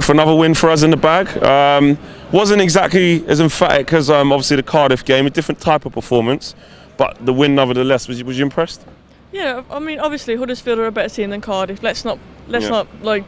Soph, another win for us in the bag. Wasn't exactly as emphatic as obviously the Cardiff game, a different type of performance, but the win nevertheless. Was you impressed? Yeah, I mean, obviously Huddersfield are a better team than Cardiff. Let's not like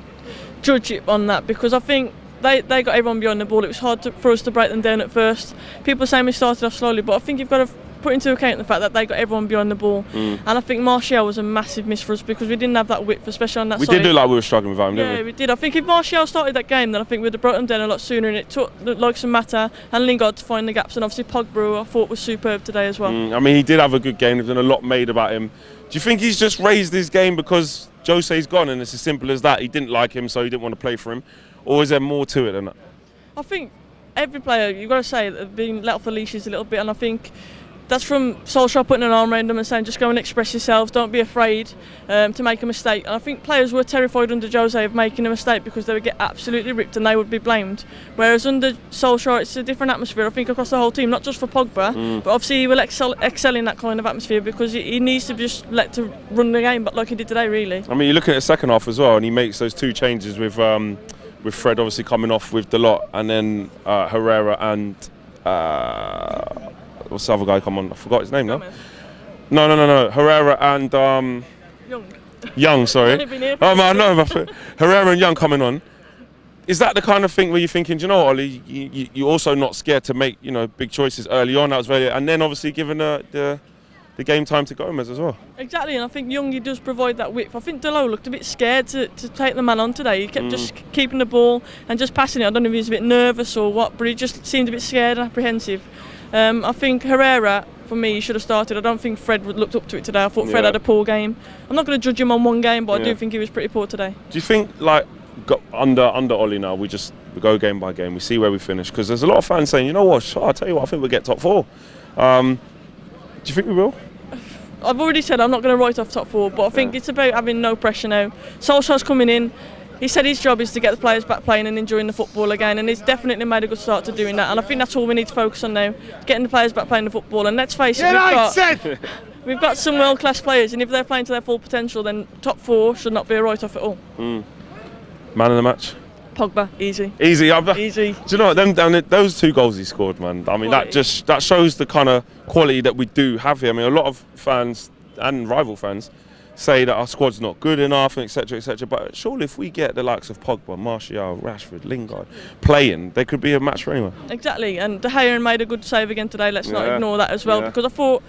judge it on that, because I think they got everyone behind the ball. It was hard for us to break them down at first. People saying we started off slowly, but I think you've got to put into account the fact that they got everyone behind the ball. And I think Martial was a massive miss for us because we didn't have that width, especially on that side. We did look like we were struggling without him, didn't we? Yeah, we did. I think if Martial started that game, then I think we'd have brought him down a lot sooner, and it took like some Mata and Lingard to find the gaps, and obviously Pogba, who I thought was superb today as well. I mean, he did have a good game. There's been a lot made about him. Do you think he's just raised his game because Jose's gone and it's as simple as that? He didn't like him, so he didn't want to play for him? Or is there more to it than that? I think every player, you've got to say, they've been let off the leashes a little bit, and I think that's from Solskjaer putting an arm around them and saying just go and express yourselves, don't be afraid to make a mistake. And I think players were terrified under Jose of making a mistake because they would get absolutely ripped and they would be blamed. Whereas under Solskjaer it's a different atmosphere, I think, across the whole team, not just for Pogba, but obviously he will excel in that kind of atmosphere because he needs to just let to run the game, but like he did today, really. I mean, you look at the second half as well, and he makes those two changes with Fred obviously coming off with the lot, and then Herrera and what's the other guy come on? I forgot his name now. No. Herrera and Young, sorry. Oh man, no, Herrera and Young coming on. Is that the kind of thing where you're thinking, do you know what, Ollie, you're also not scared to make, you know, big choices early on? That was very, and then obviously given the game time to Gomez as well. Exactly, and I think Young, he does provide that width. I think Delo looked a bit scared to take the man on today. He kept just keeping the ball and just passing it. I don't know if he was a bit nervous or what, but he just seemed a bit scared and apprehensive. I think Herrera, for me, he should have started. I don't think Fred looked up to it today. I thought Fred had a poor game. I'm not going to judge him on one game, but I do think he was pretty poor today. Do you think, like, under Ollie now, we go game by game, we see where we finish? Because there's a lot of fans saying, you know what, I'll tell you what, I think we'll get top 4. Do you think we will? I've already said I'm not going to write off top 4, but I think it's about having no pressure now. Solskjaer's coming in. He said his job is to get the players back playing and enjoying the football again, and he's definitely made a good start to doing that. And I think that's all we need to focus on now, getting the players back playing the football. And let's face it, we've got some world-class players, and if they're playing to their full potential, then top 4 should not be a write-off at all. Man of the match? Pogba, easy. Easy. Easy. Do you know what? Those 2 goals he scored, man. I mean, that shows the kind of quality that we do have here. I mean, a lot of fans and rival fans say that our squad's not good enough, etc., etc. But surely, if we get the likes of Pogba, Martial, Rashford, Lingard playing, there could be a match for anyone. Exactly, and De Gea made a good save again today. Let's not ignore that as well, because I thought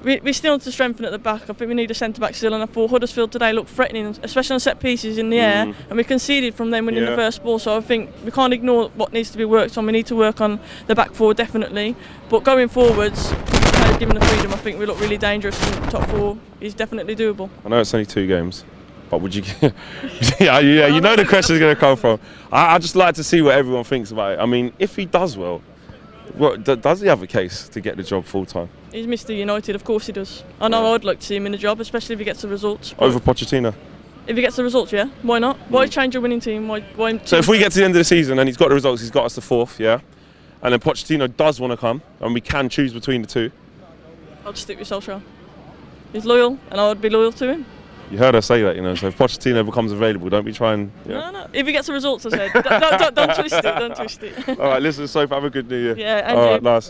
we still need to strengthen at the back. I think we need a centre back still, and I thought Huddersfield today looked threatening, especially on set pieces in the air, and we conceded from them winning the first ball. So I think we can't ignore what needs to be worked on. We need to work on the back 4 definitely, but going forwards, given the freedom, I think we look really dangerous, and top 4 is definitely doable. I know it's only 2 games, but would you? You know the question's going to come from. I just like to see what everyone thinks about it. I mean, if he does well, does he have a case to get the job full time? He's Mr. United, of course he does. I know I'd like to see him in the job, especially if he gets the results. Over Pochettino? If he gets the results, yeah. Why not? Why change a winning team? Why so if we get to the end of the season and he's got the results, he's got us the 4th, and then Pochettino does want to come, and we can choose between the 2. I'll just stick with Solskjaer. He's loyal, and I would be loyal to him. You heard her say that, you know. So if Pochettino becomes available, don't be trying. No. If he gets the results, I said. Don't twist it. Don't twist it. All right, listen, Sophie, have a good New Year. Yeah, and all right, nice one.